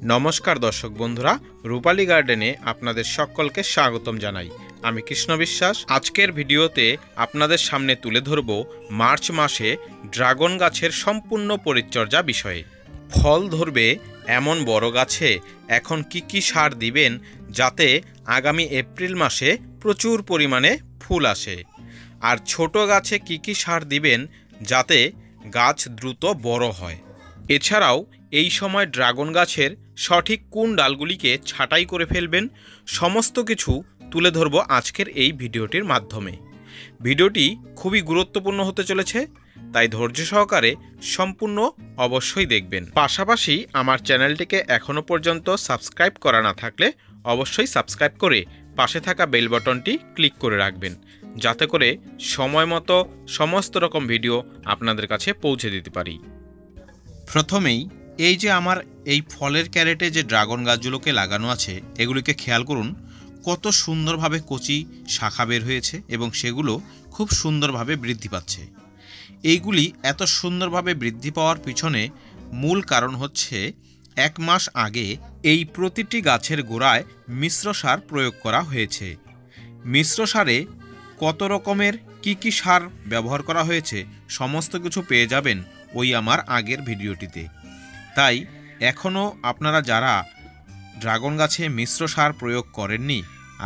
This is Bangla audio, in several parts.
নমস্কার দর্শক বন্ধুরা, রূপালী গার্ডেনে আপনাদের সকলকে স্বাগতম জানাই। আমি কৃষ্ণ বিশ্বাস। আজকের ভিডিওতে আপনাদের সামনে তুলে ধরব মার্চ মাসে ড্রাগন গাছের সম্পূর্ণ পরিচর্যা বিষয়ে। ফল ধরবে এমন বড় গাছে এখন কি সার দিবেন যাতে আগামী এপ্রিল মাসে প্রচুর পরিমাণে ফুল আসে, আর ছোট গাছে কি সার দিবেন যাতে গাছ দ্রুত বড় হয়। এছাড়াও এই সময় ড্রাগন গাছের সঠিক কোন ডালগুলিকে ছাঁটাই করে ফেলবেন, সমস্ত কিছু তুলে ধরব আজকের এই ভিডিওটির মাধ্যমে। ভিডিওটি খুবই গুরুত্বপূর্ণ হতে চলেছে, তাই ধৈর্য সহকারে সম্পূর্ণ অবশ্যই দেখবেন। পাশাপাশি আমার চ্যানেলটিকে এখনও পর্যন্ত সাবস্ক্রাইব করা না থাকলে অবশ্যই সাবস্ক্রাইব করে পাশে থাকা বেল বাটনটি ক্লিক করে রাখবেন, যাতে করে সময় মতো সমস্ত রকম ভিডিও আপনাদের কাছে পৌঁছে দিতে পারি। প্রথমেই এই যে আমার এই ফলের ক্যারেটে যে ড্রাগন গাছগুলোকে লাগানো আছে, এগুলিকে খেয়াল করুন কত সুন্দরভাবে কচি শাখা বের হয়েছে এবং সেগুলো খুব সুন্দরভাবে বৃদ্ধি পাচ্ছে। এইগুলি এত সুন্দরভাবে বৃদ্ধি পাওয়ার পিছনে মূল কারণ হচ্ছে 1 মাস আগে এই প্রতিটি গাছের গোড়ায় মিশ্র সার প্রয়োগ করা হয়েছে। মিশ্র সারে কত রকমের কি সার ব্যবহার করা হয়েছে সমস্ত কিছু পেয়ে যাবেন ওই আমার আগের ভিডিওটিতে। তাই এখনও আপনারা যারা ড্রাগন গাছে মিশ্র সার প্রয়োগ করেননি,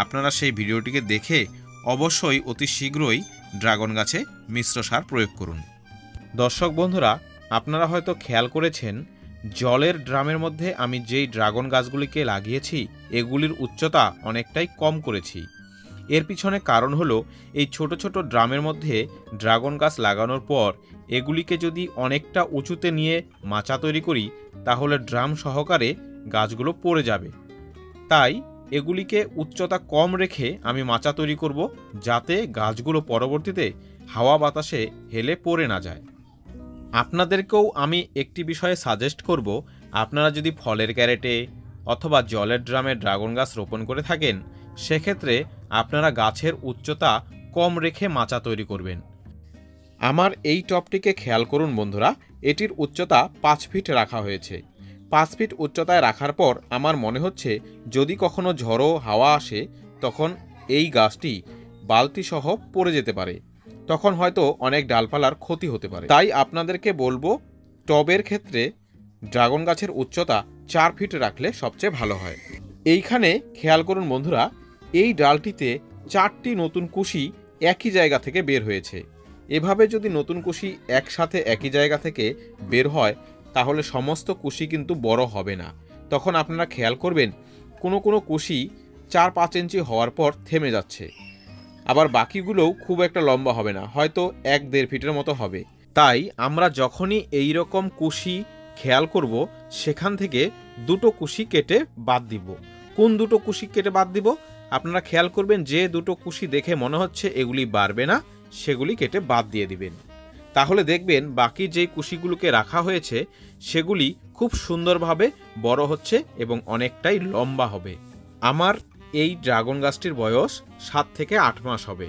আপনারা সেই ভিডিওটিকে দেখে অবশ্যই অতি শীঘ্রই ড্রাগন গাছে মিশ্র সার প্রয়োগ করুন। দর্শক বন্ধুরা, আপনারা হয়তো খেয়াল করেছেন জলের ড্রামের মধ্যে আমি যেই ড্রাগন গাছগুলিকে লাগিয়েছি এগুলির উচ্চতা অনেকটাই কম করেছি। এর পিছনে কারণ হলো এই ছোট ছোট ড্রামের মধ্যে ড্রাগন গাছ লাগানোর পর এগুলিকে যদি অনেকটা উঁচুতে নিয়ে মাচা তৈরি করি তাহলে ড্রাম সহকারে গাছগুলো পড়ে যাবে। তাই এগুলিকে উচ্চতা কম রেখে আমি মাচা তৈরি করব, যাতে গাছগুলো পরবর্তীতে হাওয়া বাতাসে হেলে পড়ে না যায়। আপনাদেরকেও আমি একটি বিষয়ে সাজেস্ট করব, আপনারা যদি ফলের ক্যারেটে অথবা জলের ড্রামে ড্রাগন গাছ রোপণ করে থাকেন, সেক্ষেত্রে আপনারা গাছের উচ্চতা কম রেখে মাচা তৈরি করবেন। আমার এই টবটিকে খেয়াল করুন বন্ধুরা, এটির উচ্চতা 5 ফিট রাখা হয়েছে। 5 ফিট উচ্চতায় রাখার পর আমার মনে হচ্ছে যদি কখনো ঝড়ো হাওয়া আসে তখন এই গাছটি বালতি সহ পড়ে যেতে পারে, তখন হয়তো অনেক ডালপালার ক্ষতি হতে পারে। তাই আপনাদেরকে বলবো টবের ক্ষেত্রে ড্রাগন গাছের উচ্চতা 4 ফিট রাখলে সবচেয়ে ভালো হয়। এইখানে খেয়াল করুন বন্ধুরা, এই ডালটিতে 4টি নতুন কুশি একই জায়গা থেকে বের হয়েছে। এভাবে যদি নতুন কুশি একসাথে একই জায়গা থেকে বের হয় তাহলে সমস্ত কুশি কিন্তু বড় হবে না। তখন আপনারা খেয়াল করবেন কোনো কুশি 4-5 ইঞ্চি হওয়ার পর থেমে যাচ্ছে, আবার বাকিগুলোও খুব একটা লম্বা হবে না, হয়তো 1-1.5 ফিটের মতো হবে। তাই আমরা যখনই এই রকম কুশি খেয়াল করব সেখান থেকে 2টো কুশি কেটে বাদ দিব। কোন 2টো কুশি কেটে বাদ দিব? আপনারা খেয়াল করবেন যে 2টো কুশি দেখে মনে হচ্ছে এগুলি বাড়বে না, সেগুলি কেটে বাদ দিয়ে দিবেন। তাহলে দেখবেন বাকি যেই কুশিগুলোকে রাখা হয়েছে সেগুলি খুব সুন্দরভাবে বড় হচ্ছে এবং অনেকটাই লম্বা হবে। আমার এই ড্রাগন গাছটির বয়স 7 থেকে 8 মাস হবে।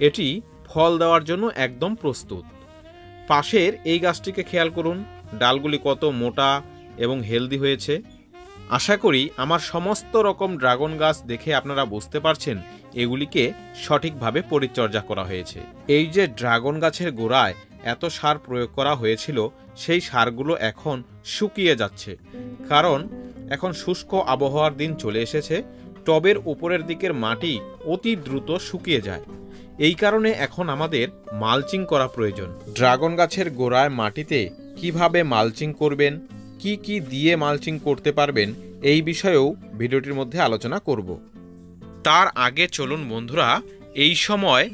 এটি ফল দেওয়ার জন্য একদম প্রস্তুত। পাশের এই গাছটিকে খেয়াল করুন, ডালগুলি কত মোটা এবং হেলদি হয়েছে। আশা করি আমার সমস্ত রকম ড্রাগন গাছ দেখে আপনারা বুঝতে পারছেন এগুলিকে সঠিকভাবে পরিচর্যা করা হয়েছে। এই যে ড্রাগন গাছের গোড়ায় এত সার প্রয়োগ করা হয়েছিল সেই সারগুলো এখন শুকিয়ে যাচ্ছে, কারণ এখন শুষ্ক আবহাওয়ার দিন চলে এসেছে। টবের উপরের দিকের মাটি অতি দ্রুত শুকিয়ে যায়, এই কারণে এখন আমাদের মালচিং করা প্রয়োজন। ড্রাগন গাছের গোড়ায় মাটিতে কিভাবে মালচিং করবেন, কি দিয়ে মালচিং করতে পারবেন, এই বিষয়েও ভিডিওটির মধ্যে আলোচনা করব। তার আগে চলুন বন্ধুরা, এই সময়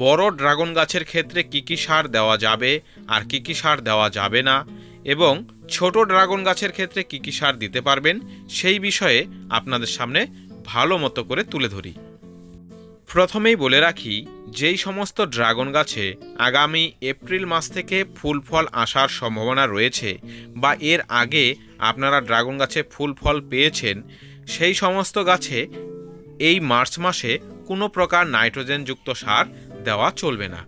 বড় ড্রাগন গাছের ক্ষেত্রে কি সার দেওয়া যাবে আর কি সার দেওয়া যাবে না, এবং ছোট ড্রাগন গাছের ক্ষেত্রে কি সার দিতে পারবেন সেই বিষয়ে আপনাদের সামনে ভালো মতো করে তুলে ধরি। প্রথমেই বলে রাখি, যেই সমস্ত ড্রাগন গাছে আগামী এপ্রিল মাস থেকে ফুল ফল আসার সম্ভাবনা রয়েছে বা এর আগে আপনারা ড্রাগন গাছে ফুল ফল পেয়েছেন, সেই সমস্ত গাছে এই মার্চ মাসে কোনো প্রকার নাইট্রোজেনযুক্ত সার দেওয়া চলবে না।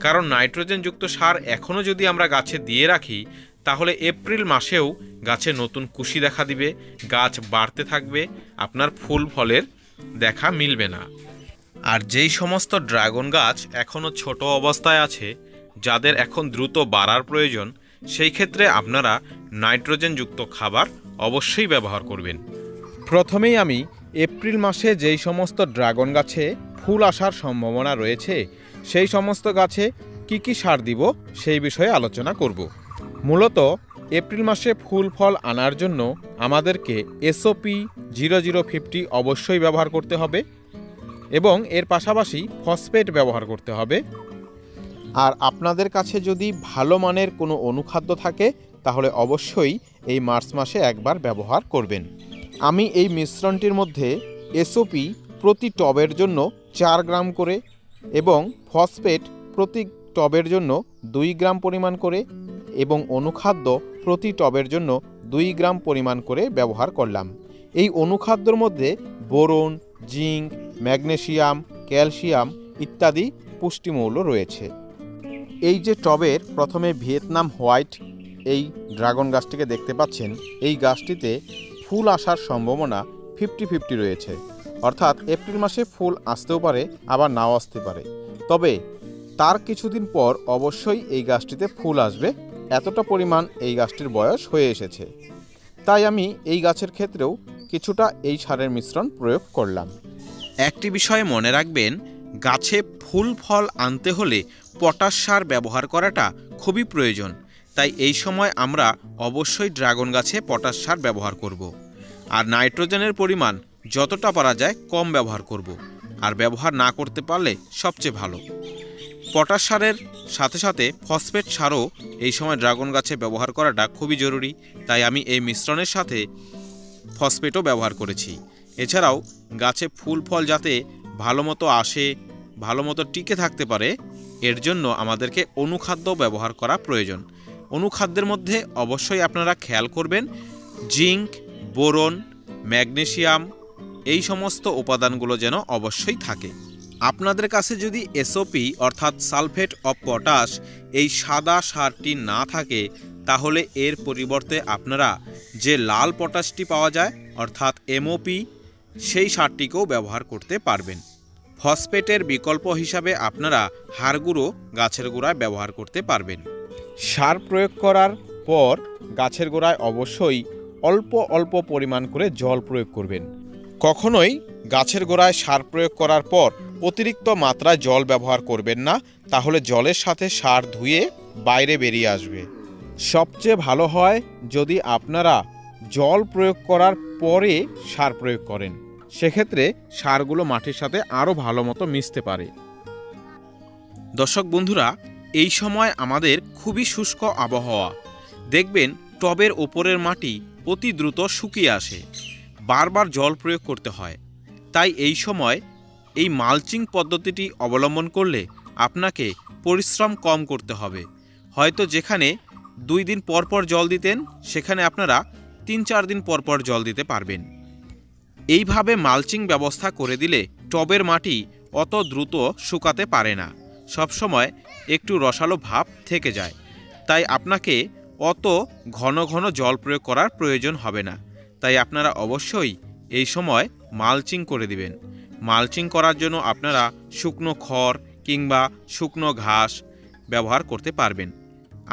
কারণ নাইট্রোজেনযুক্ত সার এখনও যদি আমরা গাছে দিয়ে রাখি তাহলে এপ্রিল মাসেও গাছে নতুন কুশি দেখা দিবে, গাছ বাড়তে থাকবে, আপনার ফুল ফলের দেখা মিলবে না। আর যেই সমস্ত ড্রাগন গাছ এখনও ছোট অবস্থায় আছে, যাদের এখন দ্রুত বাড়ার প্রয়োজন, সেই ক্ষেত্রে আপনারা নাইট্রোজেনযুক্ত খাবার অবশ্যই ব্যবহার করবেন। প্রথমেই আমি এপ্রিল মাসে যেই সমস্ত ড্রাগন গাছে ফুল আসার সম্ভাবনা রয়েছে সেই সমস্ত গাছে কি কি সার দিব সেই বিষয়ে আলোচনা করব। মূলত এপ্রিল মাসে ফুল ফল আনার জন্য আমাদেরকে এসওপি 0050 অবশ্যই ব্যবহার করতে হবে এবং এর পাশাপাশি ফসফেট ব্যবহার করতে হবে। আর আপনাদের কাছে যদি ভালো মানের কোনো অনুখাদ্য থাকে তাহলে অবশ্যই এই মার্চ মাসে একবার ব্যবহার করবেন। আমি এই মিশ্রণটির মধ্যে এসওপি প্রতি টবের জন্য 4 গ্রাম করে এবং ফসফেট প্রতি টবের জন্য 2 গ্রাম পরিমাণ করে এবং অনুখাদ্য প্রতি টবের জন্য 2 গ্রাম পরিমাণ করে ব্যবহার করলাম। এই অনুখাদ্যর মধ্যে বোরন, জিঙ্ক, ম্যাগনেসিয়াম, ক্যালসিয়াম ইত্যাদি পুষ্টিমৌল রয়েছে। এই যে টবের প্রথমে ভিয়েতনাম হোয়াইট এই ড্রাগন গাছটিকে দেখতে পাচ্ছেন, এই গাছটিতে ফুল আসার সম্ভাবনা 50-50 রয়েছে, অর্থাৎ এপ্রিল মাসে ফুল আসতেও পারে আবার নাও আসতে পারে, তবে তার কিছুদিন পর অবশ্যই এই গাছটিতে ফুল আসবে, এতটা পরিমাণ এই গাছটির বয়স হয়ে এসেছে। তাই আমি এই গাছের ক্ষেত্রেও কিছুটা এই সারের মিশ্রণ প্রয়োগ করলাম। একটি বিষয়ে মনে রাখবেন, গাছে ফুল ফল আনতে হলে পটাশ সার ব্যবহার করাটা খুবই প্রয়োজন। তাই এই সময় আমরা অবশ্যই ড্রাগন গাছে পটাশ সার ব্যবহার করব। আর নাইট্রোজেনের পরিমাণ যতটা পারা যায় কম ব্যবহার করব, আর ব্যবহার না করতে পারলে সবচেয়ে ভালো। পটাশ সারের সাথে সাথে ফসফেট সারও এই সময় ড্রাগন গাছে ব্যবহার করাটা খুবই জরুরি। তাই আমি এই মিশ্রণের সাথে ফসফেটও ব্যবহার করেছি। এছাড়াও গাছে ফুল ফল যাতে ভালো মতো আসে, ভালো মতো টিকে থাকতে পারে, এর জন্য আমাদেরকে অনুখাদ্য ব্যবহার করা প্রয়োজন। অনুখাদ্যের মধ্যে অবশ্যই আপনারা খেয়াল করবেন জিঙ্ক, বোরন, ম্যাগনেসিয়াম এই সমস্ত উপাদানগুলো যেন অবশ্যই থাকে। আপনাদের কাছে যদি এসওপি অর্থাৎ সালফেট অফ পটাশ এই সাদা সারটি না থাকে তাহলে এর পরিবর্তে আপনারা যে লাল পটাশটি পাওয়া যায় অর্থাৎ এমওপি সেই সারটিকেও ব্যবহার করতে পারবেন। ফসফেটের বিকল্প হিসাবে আপনারা হাড় গুঁড়ো গাছের গোড়ায় ব্যবহার করতে পারবেন। সার প্রয়োগ করার পর গাছের গোড়ায় অবশ্যই অল্প অল্প পরিমাণ করে জল প্রয়োগ করবেন। কখনোই গাছের গোড়ায় সার প্রয়োগ করার পর অতিরিক্ত মাত্রায় জল ব্যবহার করবেন না, তাহলে জলের সাথে সার ধুয়ে বাইরে বেরিয়ে আসবে। সবচেয়ে ভালো হয় যদি আপনারা জল প্রয়োগ করার পরে সার প্রয়োগ করেন, সেক্ষেত্রে সারগুলো মাটির সাথে আরও ভালো মতো মিশতে পারে। দর্শক বন্ধুরা, এই সময় আমাদের খুবই শুষ্ক আবহাওয়া। দেখবেন টবের ওপরের মাটি অতি দ্রুত শুকিয়ে আসে, বারবার জল প্রয়োগ করতে হয়। তাই এই সময় এই মালচিং পদ্ধতিটি অবলম্বন করলে আপনাকে পরিশ্রম কম করতে হবে। হয়তো যেখানে 2 দিন পর পর জল দিতেন সেখানে আপনারা 3-4 দিন পর পর জল দিতে পারবেন। এইভাবে মালচিং ব্যবস্থা করে দিলে টবের মাটি অত দ্রুত শুকাতে পারে না, সবসময় একটু রসালো ভাব থেকে যায়। তাই আপনাকে অত ঘন ঘন জল প্রয়োগ করার প্রয়োজন হবে না। তাই আপনারা অবশ্যই এই সময় মালচিং করে দিবেন। মালচিং করার জন্য আপনারা শুকনো খড় কিংবা শুকনো ঘাস ব্যবহার করতে পারবেন।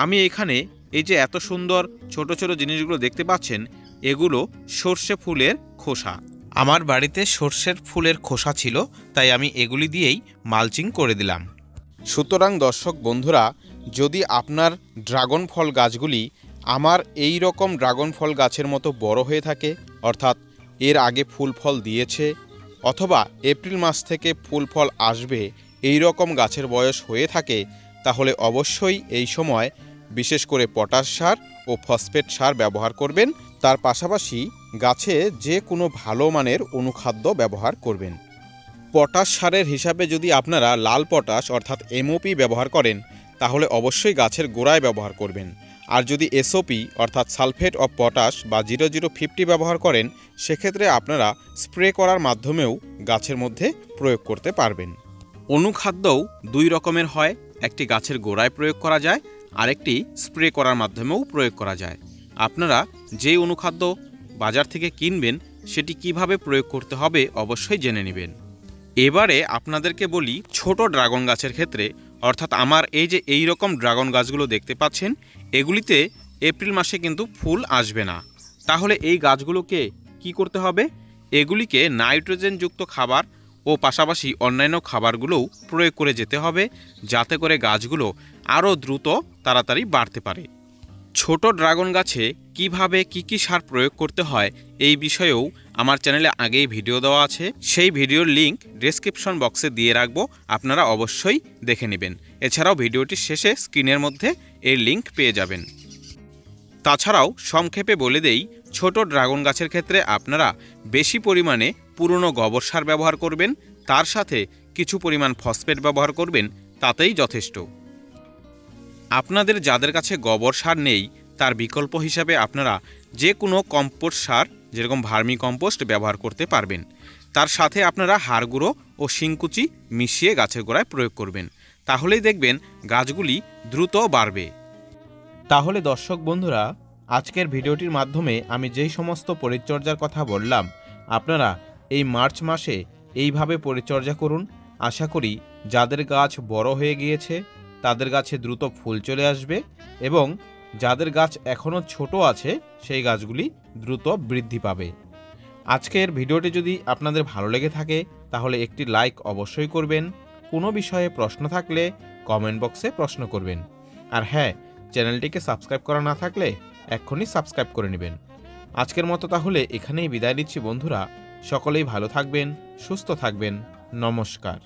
আমি এখানে এই যে এত সুন্দর ছোট ছোট জিনিসগুলো দেখতে পাচ্ছেন, এগুলো সর্ষে ফুলের খোসা। আমার বাড়িতে সর্ষের ফুলের খোসা ছিল, তাই আমি এগুলি দিয়েই মালচিং করে দিলাম। সুতরাং দর্শক বন্ধুরা, যদি আপনার ড্রাগন ফল গাছগুলি আমার এই রকম ড্রাগন ফল গাছের মতো বড় হয়ে থাকে, অর্থাৎ এর আগে ফুল ফল দিয়েছে অথবা এপ্রিল মাস থেকে ফুল ফল আসবে এই রকম গাছের বয়স হয়ে থাকে, তাহলে অবশ্যই এই সময় বিশেষ করে পটাশ সার ও ফসফেট সার ব্যবহার করবেন। তার পাশাপাশি গাছে যে কোনো ভালো মানের অনুখাদ্য ব্যবহার করবেন। পটাশ সারের হিসাবে যদি আপনারা লাল পটাশ অর্থাৎ এমওপি ব্যবহার করেন তাহলে অবশ্যই গাছের গোড়ায় ব্যবহার করবেন। আর যদি এসওপি অর্থাৎ সালফেট অফ পটাশ বা 0050 ব্যবহার করেন সেক্ষেত্রে আপনারা স্প্রে করার মাধ্যমেও গাছের মধ্যে প্রয়োগ করতে পারবেন। অনুখাদ্যও 2 রকমের হয়, একটি গাছের গোড়ায় প্রয়োগ করা যায় আরেকটি স্প্রে করার মাধ্যমেও প্রয়োগ করা যায়। আপনারা যে অনুখাদ্য বাজার থেকে কিনবেন সেটি কিভাবে প্রয়োগ করতে হবে অবশ্যই জেনে নেবেন। এবারে আপনাদেরকে বলি ছোট ড্রাগন গাছের ক্ষেত্রে, অর্থাৎ আমার এই যে এই রকম ড্রাগন গাছগুলো দেখতে পাচ্ছেন, এগুলিতে এপ্রিল মাসে কিন্তু ফুল আসবে না। তাহলে এই গাছগুলোকে কি করতে হবে? এগুলিকে নাইট্রোজেনযুক্ত খাবার ও পাশাপাশি অন্যান্য খাবারগুলোও প্রয়োগ করে যেতে হবে, যাতে করে গাছগুলো আরও দ্রুত তাড়াতাড়ি বাড়তে পারে। ছোট ড্রাগন গাছে কিভাবে কি সার প্রয়োগ করতে হয় এই বিষয়েও আমার চ্যানেলে আগেই ভিডিও দেওয়া আছে। সেই ভিডিওর লিংক ডেসক্রিপশন বক্সে দিয়ে রাখবো, আপনারা অবশ্যই দেখে নেবেন। এছাড়াও ভিডিওটির শেষে স্ক্রিনের মধ্যে এর লিংক পেয়ে যাবেন। তাছাড়াও সংক্ষেপে বলে দেই, ছোট ড্রাগন গাছের ক্ষেত্রে আপনারা বেশি পরিমাণে পুরনো গোবর সার ব্যবহার করবেন, তার সাথে কিছু পরিমাণ ফসফেট ব্যবহার করবেন, তাতেই যথেষ্ট। আপনাদের যাদের কাছে গোবর সার নেই তার বিকল্প হিসাবে আপনারা যে কোনো কম্পোস্ট সার, যেরকম ভার্মি কম্পোস্ট ব্যবহার করতে পারবেন। তার সাথে আপনারা হাড় গুঁড়ো ও শিংকুচি মিশিয়ে গাছের গোড়ায় প্রয়োগ করবেন, তাহলেই দেখবেন গাছগুলি দ্রুত বাড়বে। তাহলে দর্শক বন্ধুরা, আজকের ভিডিওটির মাধ্যমে আমি যেই সমস্ত পরিচর্যার কথা বললাম, আপনারা এই মার্চ মাসে এইভাবে পরিচর্যা করুন। আশা করি যাদের গাছ বড় হয়ে গিয়েছে তাদের গাছে দ্রুত ফুল চলে আসবে, এবং যাদের গাছ এখনও ছোট আছে সেই গাছগুলি দ্রুত বৃদ্ধি পাবে। আজকের ভিডিওটি যদি আপনাদের ভালো লেগে থাকে তাহলে একটি লাইক অবশ্যই করবেন। কোনো বিষয়ে প্রশ্ন থাকলে কমেন্ট বক্সে প্রশ্ন করবেন। আর হ্যাঁ, চ্যানেলটিকে সাবস্ক্রাইব করা না থাকলে এক্ষুনি সাবস্ক্রাইব করে নেবেন। আজকের মতো তাহলে এখানেই বিদায় নিচ্ছি বন্ধুরা। সকলেই ভালো থাকবেন, সুস্থ থাকবেন। নমস্কার।